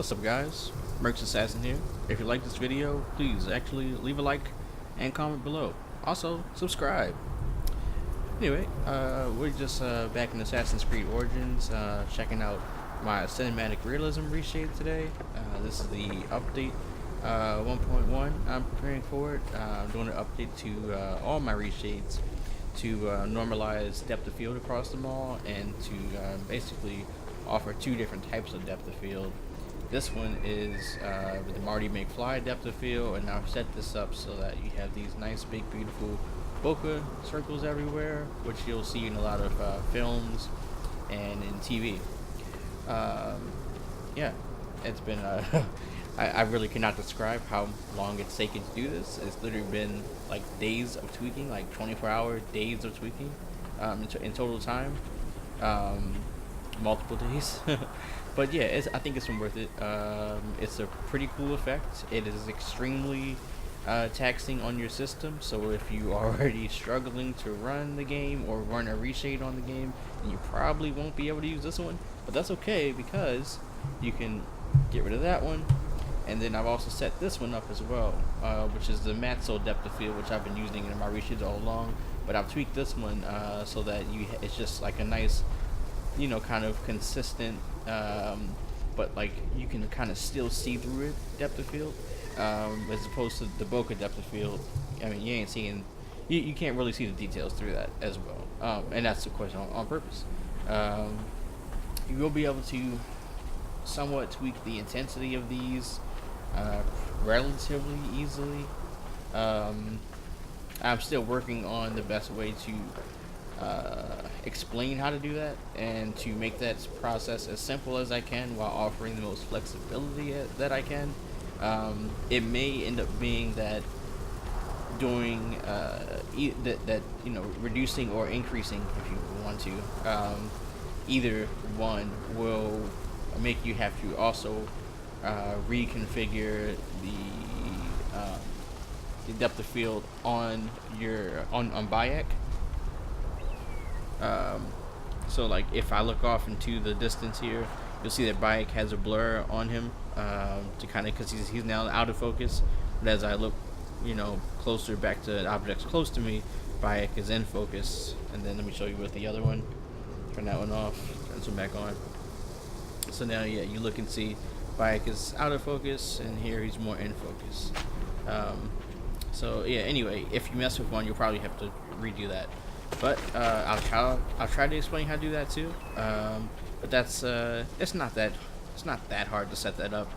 What's up, guys? Merc Assassin here. If you like this video, please actually leave a like and comment below. Also, subscribe. Anyway, we're just back in Assassin's Creed Origins, checking out my cinematic realism reshade today. This is the update 1.1. I'm preparing for it. I'm doing an update to all my reshades to normalize depth of field across them all, and to basically offer two different types of depth of field. This one is with the Marty McFly depth of field, and I've set this up so that you have these nice big beautiful bokeh circles everywhere, which you'll see in a lot of films and in TV. Yeah, it's been I really cannot describe how long it's taken to do this. It's literally been like days of tweaking, like 24-hour days of tweaking in total time, multiple days. But yeah, I think it's been worth it. It's a pretty cool effect. It is extremely taxing on your system, so if you are already struggling to run the game or run a reshade on the game, then you probably won't be able to use this one. But that's okay, because you can get rid of that one. And then I've also set this one up as well, which is the Matzo depth of field, which I've been using in my reshades all along. But I've tweaked this one so that it's just like a nice, you know, kind of consistent, but like you can kind of still see through it depth of field, as opposed to the bokeh depth of field. I mean, you ain't seeing, you can't really see the details through that as well, and that's the question on purpose. You will be able to somewhat tweak the intensity of these relatively easily. I'm still working on the best way to explain how to do that and to make that process as simple as I can while offering the most flexibility that I can. It may end up being that doing that you know, reducing or increasing, if you want to, either one will make you have to also reconfigure the depth of field on your on Bayek. So like if I look off into the distance here, you'll see that Bayek has a blur on him, to kind of, because he's now out of focus. But as I look, you know, closer back to objects close to me, Bayek is in focus. And then let me show you with the other one. Turn that one off. Turn this one back on. So now, yeah, you look and see Bayek is out of focus, and here he's more in focus. So yeah, anyway, if you mess with one, you'll probably have to redo that. But I'll try to explain how to do that too. But that's it's not that hard to set that up.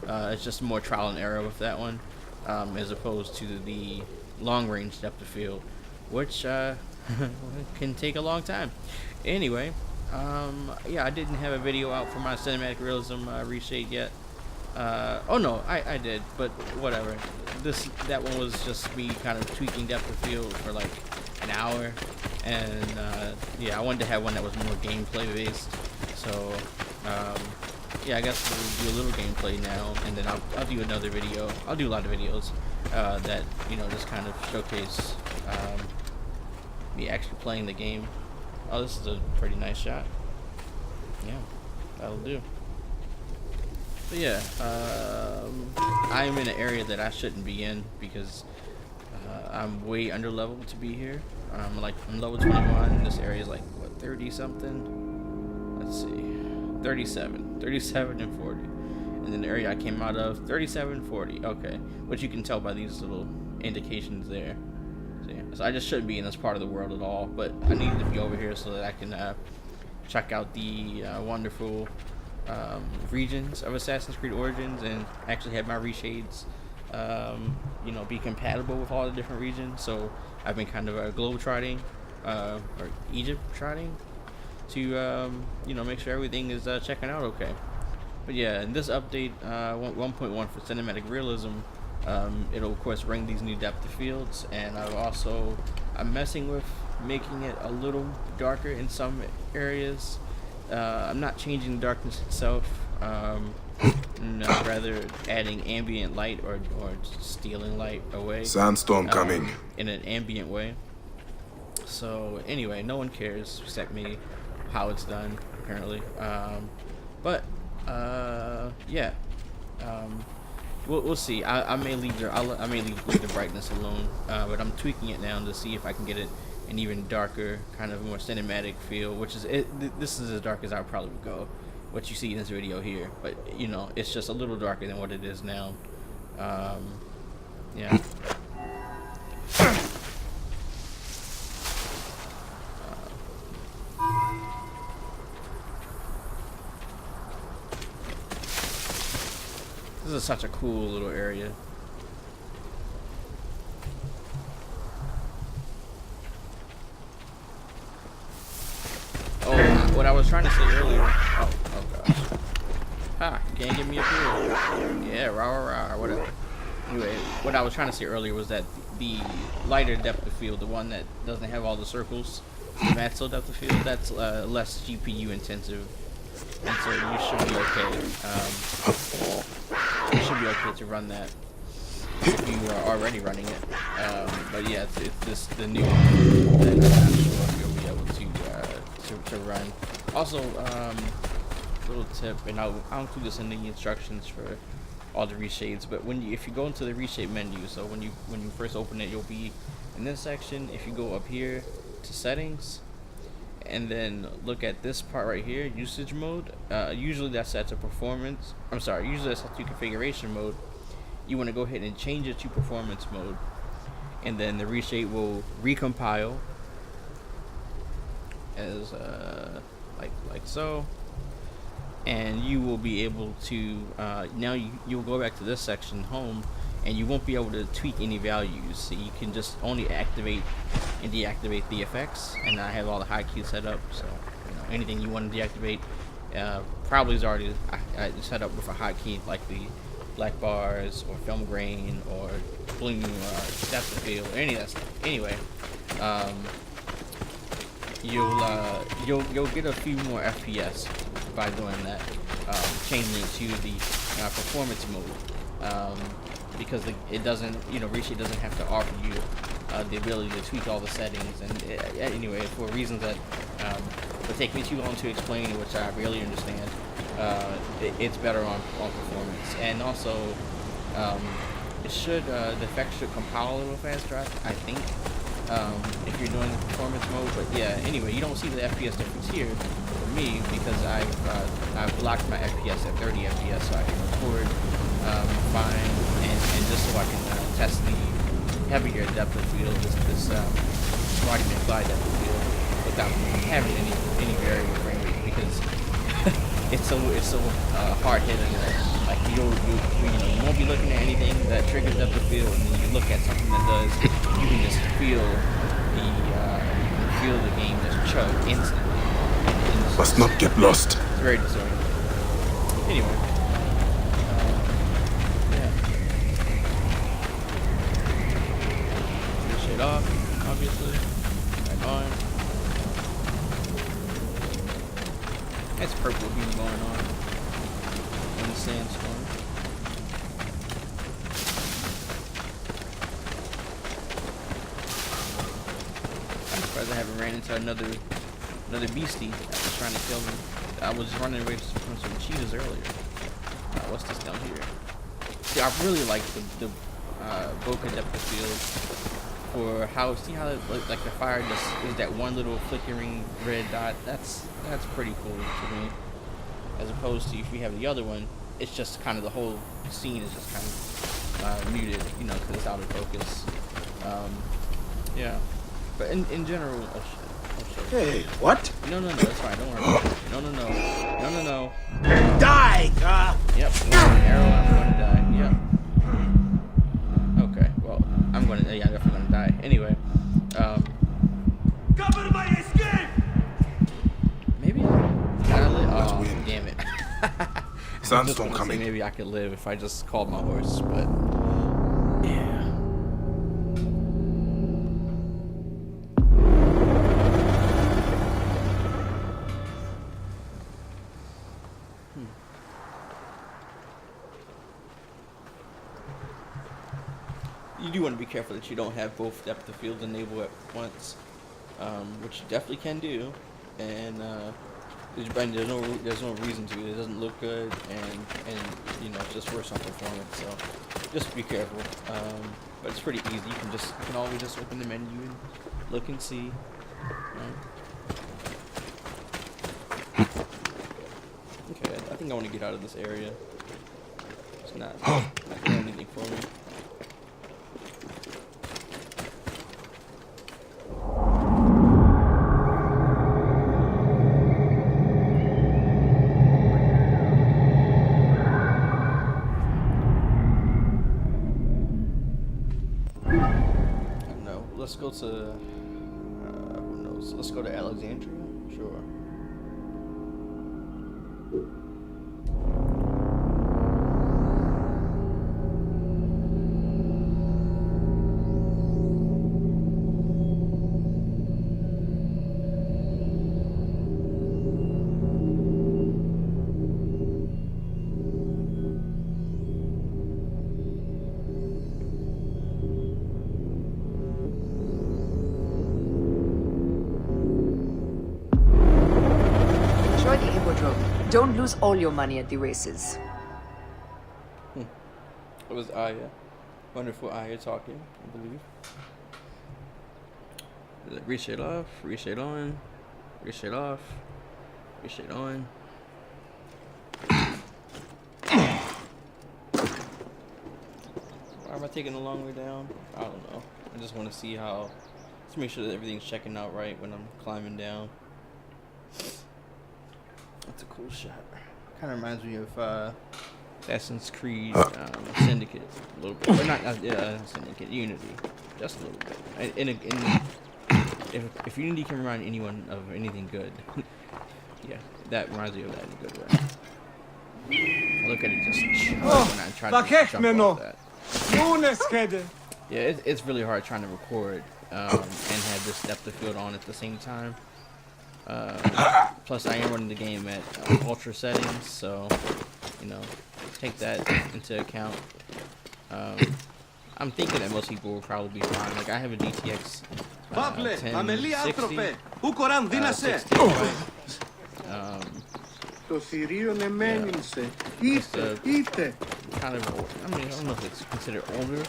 It's just more trial and error with that one, as opposed to the long range depth of field, which can take a long time. Anyway, yeah, I didn't have a video out for my cinematic realism reshade yet. Oh no, I did, but whatever. That one was just me kind of tweaking depth of field for like an hour, and yeah, I wanted to have one that was more gameplay based. So yeah, I guess we'll do a little gameplay now, and then I'll do another video. I'll do a lot of videos that, you know, just kind of showcase me actually playing the game. Oh, this is a pretty nice shot. Yeah, that'll do. But yeah, I'm in an area that I shouldn't be in, because I'm way under level to be here. I'm level 21, and this area is like, what, 30 something? Let's see, 37 and 40. And then the area I came out of, 37, 40. Okay, which you can tell by these little indications there. So, yeah. So I just shouldn't be in this part of the world at all, but I needed to be over here so that I can check out the wonderful regions of Assassin's Creed Origins, and actually have my reshades you know, be compatible with all the different regions. So I've been kind of globe trotting, or Egypt trotting, to you know, make sure everything is checking out okay. But yeah, in this update 1.1 for cinematic realism, it'll of course bring these new depth of fields, and I'm messing with making it a little darker in some areas. I'm not changing the darkness itself, no, rather adding ambient light or stealing light away. Sandstorm coming. In an ambient way. So anyway, no one cares except me how it's done, apparently. But yeah, We'll see. I may leave I may leave the brightness alone, but I'm tweaking it now to see if I can get it an even darker, kind of more cinematic feel. Which is this is as dark as I probably would go. What you see in this video here, but you know, it's just a little darker than what it is now. Yeah. This is such a cool little area. Oh, what I was trying to say earlier. Oh gosh. Ha! You can't get me up here. Yeah, rah, whatever. Anyway, what I was trying to say earlier was that the lighter depth of field, the one that doesn't have all the circles, the maximum depth of field, that's less GPU intensive, and so you should be okay. You should be okay to run that if you are already running it. But yeah, it's the new one that I'm not sure if you'll be able to run. Also, little tip, and I'll include this in the instructions for all the reshades. But if you go into the reshade menu, so when you first open it, you'll be in this section. If you go up here to settings, and then look at this part right here, usage mode. Usually that's set to performance. Usually that's set to configuration mode. You want to go ahead and change it to performance mode, and then the reshade will recompile as like so, and you will be able to now you'll go back to this section, home, and you won't be able to tweak any values. So you can just only activate and deactivate the effects, and I have all the hotkeys set up, so you know, anything you want to deactivate probably is already set up with a hotkey, like the black bars or film grain or bloom or depth of field or any of that stuff. Anyway, you'll get a few more FPS by doing that, changing it to the performance mode, because it doesn't, ReShade doesn't have to offer you the ability to tweak all the settings. And anyway, for reasons that would take me too long to explain, which I really understand, it's better on performance. And also, the effects should compile a little faster, I think, if you're doing the performance mode. But yeah, anyway, you don't see the FPS difference here for me because I've locked my FPS at 30 FPS so I can record fine, and just so I can test the heavier depth of field, this Roddy McFly depth of field, without having any variable frame rate, because it's so hard hitting. Like you won't be looking at anything that triggers depth of field, and then you look at something that does. You can just feel the game just chug instantly. And must not get lost. It's very disorienting. Anyway. ReShade off, obviously. Back on. That's purple hue going on in the sandstorm. I'm surprised I haven't ran into another beastie that was trying to kill me. I was running away from some cheetahs earlier. What's this down here? See, I really like the bokeh depth of field for how like the fire just is that one little flickering red dot. That's pretty cool to me. As opposed to if you have the other one, it's just kind of the whole scene is just kind of muted, because it's out of focus. Yeah. But in general, oh shit. Hey, what? No, it's fine. Don't worry about it. No. Die! Yep. Arrow, I'm going to die. Yep. Okay. Well, I'm definitely going to die. Anyway. Cover my escape! Maybe I live. Oh, damn it. Sandstorm coming. Maybe I could live if I just called my horse, but yeah. You do want to be careful that you don't have both depth of field enabled at once, which you definitely can do, and There's no reason to. It doesn't look good, and you know, it's just worse on performance. So just be careful. But it's pretty easy. You can always just open the menu and look and see. Right? Okay, I think I want to get out of this area. It's not doing anything for me. No, let's go to. Who knows? Let's go to Alexandria. Sure. Enjoy the hippodrome. Don't lose all your money at the races. It was Aya. Wonderful Aya talking, I believe. ReShade off, ReShade on, ReShade off, ReShade on. Why am I taking a long way down? I don't know. I just want to see how. Let's make sure that everything's checking out right when I'm climbing down. That's a cool shot. Kind of reminds me of Assassin's Creed Syndicate a little bit. Or not Syndicate, Unity. Just a little bit. If Unity can remind anyone of anything good, yeah, that reminds me of that in a good way. Look at it just when I try to jump off that. Yeah, it's really hard trying to record and have this depth of field on at the same time. Plus, I am running the game at ultra settings, so you know, take that into account. I'm thinking that most people will probably be fine. Like I have a GTX 1060. Το θηρίο εμένυνσε. Είτε. Kind of, I mean, I don't know if it's considered older,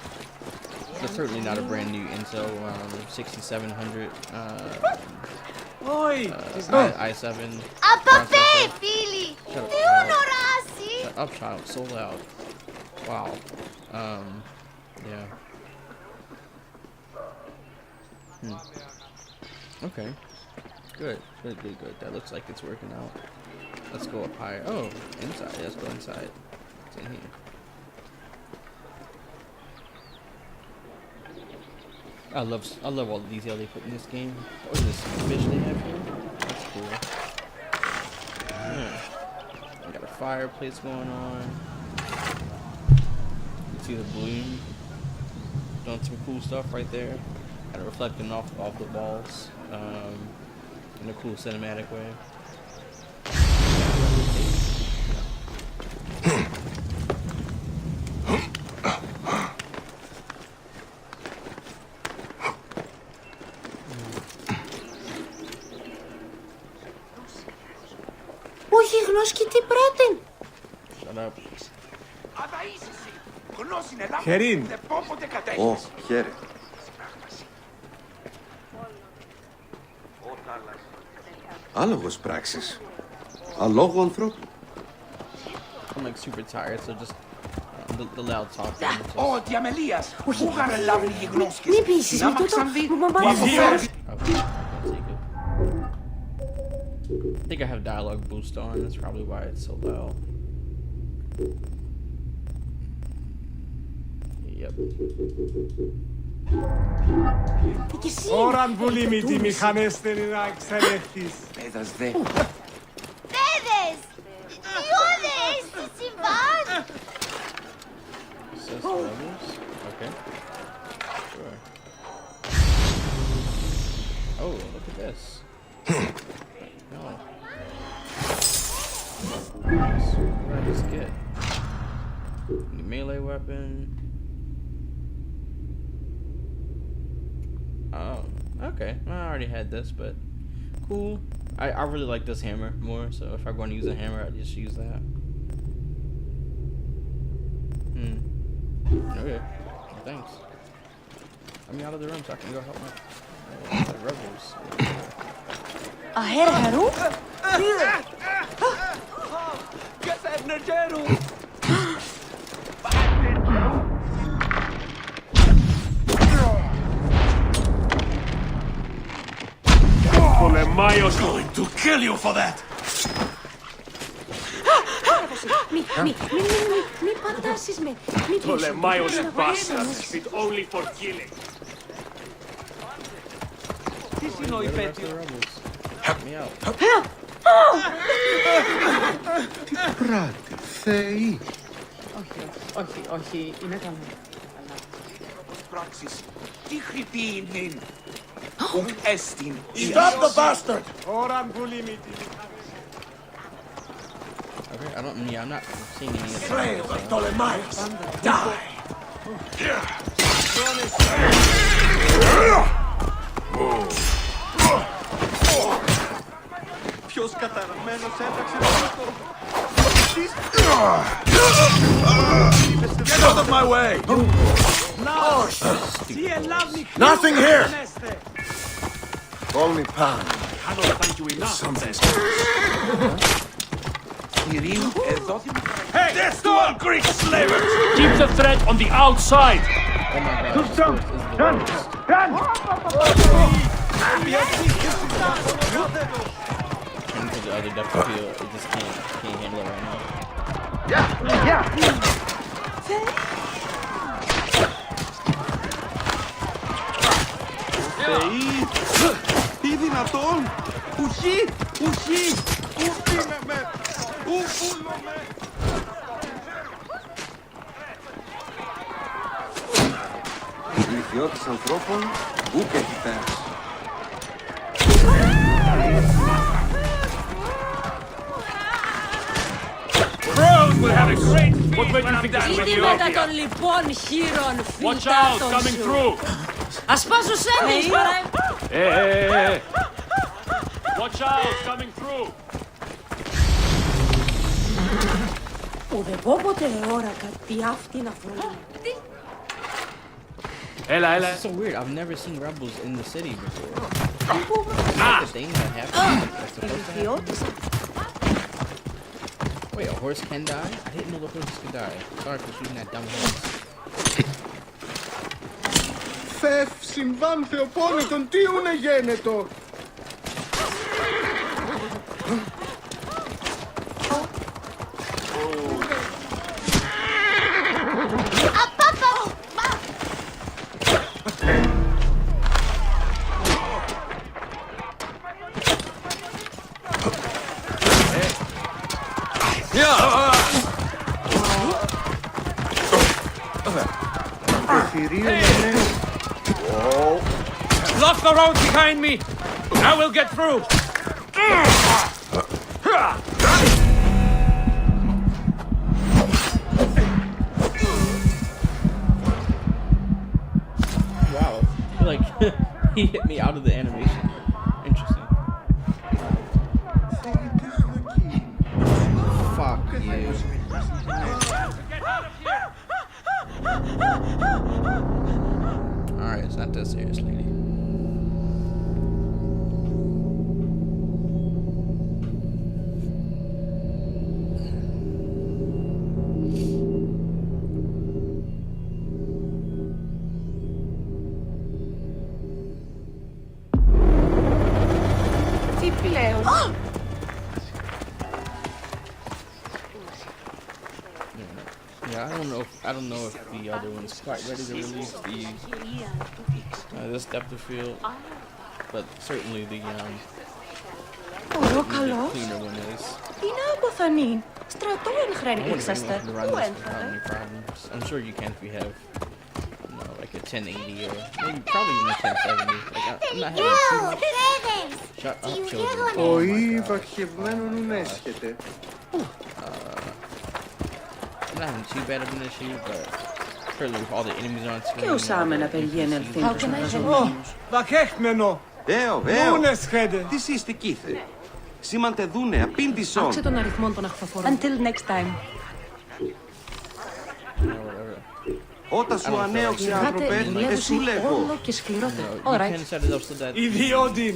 but certainly not a brand new Intel 6700 i7. Απαπέ, φίλοι! Τι ονοράσει! Shut up, child. So loud. Wow. Yeah. Okay. Good. That looks like it's working out. Let's go up higher. Oh, inside. Let's go inside. It's in here. I love all the detail they put in this game. What is this fish they have here? That's cool. Yeah. I got a fireplace going on. You see the bloom. Doing some cool stuff right there. Kind of reflecting off the walls. In a cool cinematic way. Ο γίγνος και τι πράτην! Shut up. Χερίν. Ω, χαίρε. Άλογος πράξης. Αλόγου ανθρώπου. I'm like super tired, so just the loud talking. Ω, διαμελίας. Πού γαρελάβουν οι γιγνώσκες. Μην πείσεις με τούτο, μου μαμάρεις το φέρος. I think I have dialogue boost on. That's probably why it's so loud. Yep. Και εσύ, Ώραν βουλή μη τη μηχανέστερη να εξελεχθείς. Πέδας δε. παιδες! Ιώδες, τι συμβάν! Assess levels. Okay. Sure. Oh, look at this. No. Nice. What did I just get? New melee weapon. Oh, okay. I already had this, but cool. I really like this hammer more, so if I'm going to use a hammer, I just use that. Okay. Well, thanks. Let me out of the room so I can go help my rebels. Aher Haru? Πολεμάιος Going to kill you for that! Μη πατάσεις με. Μη Πολεμάιος bastards fit only for killing. Τι συνοεί πέτει. Help me out. Τι πράτη, Θεοί! Όχι, είναι καλό. Πράξεις, τι χρυπή είναι. Ουκ έστιν. Stop the bastard! Ώραν πουλί μη τη Okay, I'm not seeing any of Φρέω, that. Πτολεμάιος! Die! Ποιος καταραμένος έταξε αυτό? Get out of my way! Nothing here! Call me Pan. Something's Κυρίου, εδώ Hey! That's the all Greek slavers! Keep the threat on the outside! Oh my god. This is the worst. Into the other depth of field, it just can't handle it right now. Θεοί! Τι δυνατόν! Ουχή! Ουχή! Ουφίναμε! Ουφούλομαι! Η πληθιώτης ανθρώπων ούκ έχει πέρας. Crows will have a great feast when I'm done with you. Μετά των λοιπόν χείρων Watch out, φυτάτων coming σου. through! Ας πάσω σέντες παρά... Hey! Watch out, coming through! Ουδεπόποτε όρακα τι αυτή να φροντεί. Έλα. It's so weird. I've never seen rebels in the city before. That's the thing that happened. That's supposed to happen. Wait, a horse can die? I didn't know the horses could die. Sorry for shooting that dumb horse. Θεφ, συμβάν Θεοπόνητον, τι ούνε γένετο! Lock the road behind me! I will get through! Wow. Like, he hit me out of the animation. Interesting. Fuck you. Alright, it's not that serious, lady. Τι πλέον. Yeah, I don't know if the other one's quite ready to release this depth of field, but certainly the Ορόκαλος. cleaner one is. Τι να αποθανεί. Στρατό εν I χρέν wouldn't ήξαστε. run Πού this ένθαρε. without any problems. I'm sure you can if you have, like a 1080 or maybe probably even a 1070. Like I'm not having too much. Shut up, children. Oh my God. βαχευμένον ουνέσχεται. I'm not having too bad of an issue, but certainly with all the enemies on screen. Και οσάμεν απεργίεν ελθύν τους εργαζομένους. Βαχέχμενο! Βέω, βέω! Ούνεσχέτε! Τι είστε κήθε. Σήμαντε δούνε, απήντησον. Άξε τον αριθμό των αχθοφόρων. Until next time. Όταν σου ανέωξε, άνθρωπε, εσού λέγω. Όλο και σκληρότερο. You Alright. can set it up so that Ιδιότην,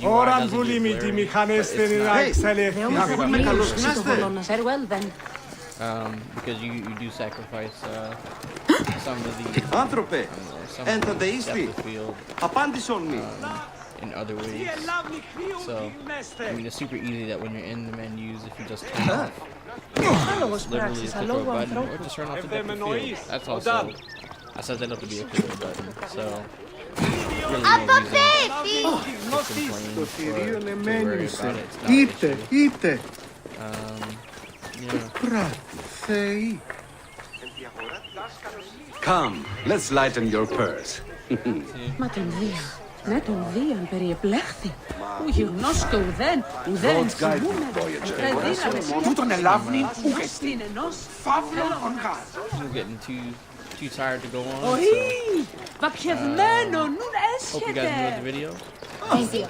ώραν που λίμητη μηχανές να εξελιχθεί. Με καλοσχνάστε. Very well then. because you do sacrifice some of the Άνθρωπε, some εν of θα the δεήστη. depth of field Απάντησον μη. in other ways. So I mean, it's super easy that when you're in the menus, if you just turn off, Άλογος literally πράξης, click a αλόγου button or ανθρώπου. just turn off the depth of field. That's also I set that up to be a clicker button. So really no Από reason πέφτει! to complain Το or θηρίο to εμένει worry σε. about it. It's not an Είτε, issue. είτε. Yeah. Πράτη, Θεοί. Come, let's lighten your purse. Μα τον Δίαν. Ναι, τον Δίαν περιεπλέχθη. Ο γυρνός και ουδέν ενθυμούμε. Τούτον ελάβνη, ούγε Στην ενός φαύλον ον γάζ. I'm getting too tired to go on. Ωι! So Βαπιευμένο, νουν hope you guys enjoyed the έσχεται. video. Easy.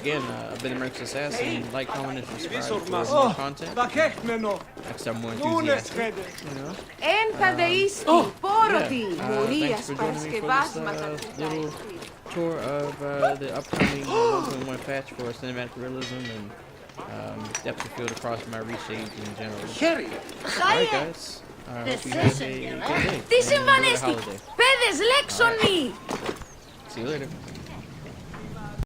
Again, I've been the Merc's Assassin. Like, comment, and subscribe for more content. Βακέχμενο. Next time, more Νούνες enthusiastic. χέντε. You know. Εν θα δείστη, πόροτη, Thanks μουρίας for joining me for παρασκευάσματα. this little tour of the upcoming 1.1 patch for cinematic realism and depth of field across my ReShades in general. Χέρι. Alright, guys. Hope you have a good day. Τι and enjoy the συμβανέστη, holiday. παιδες λέξονοι. See you later.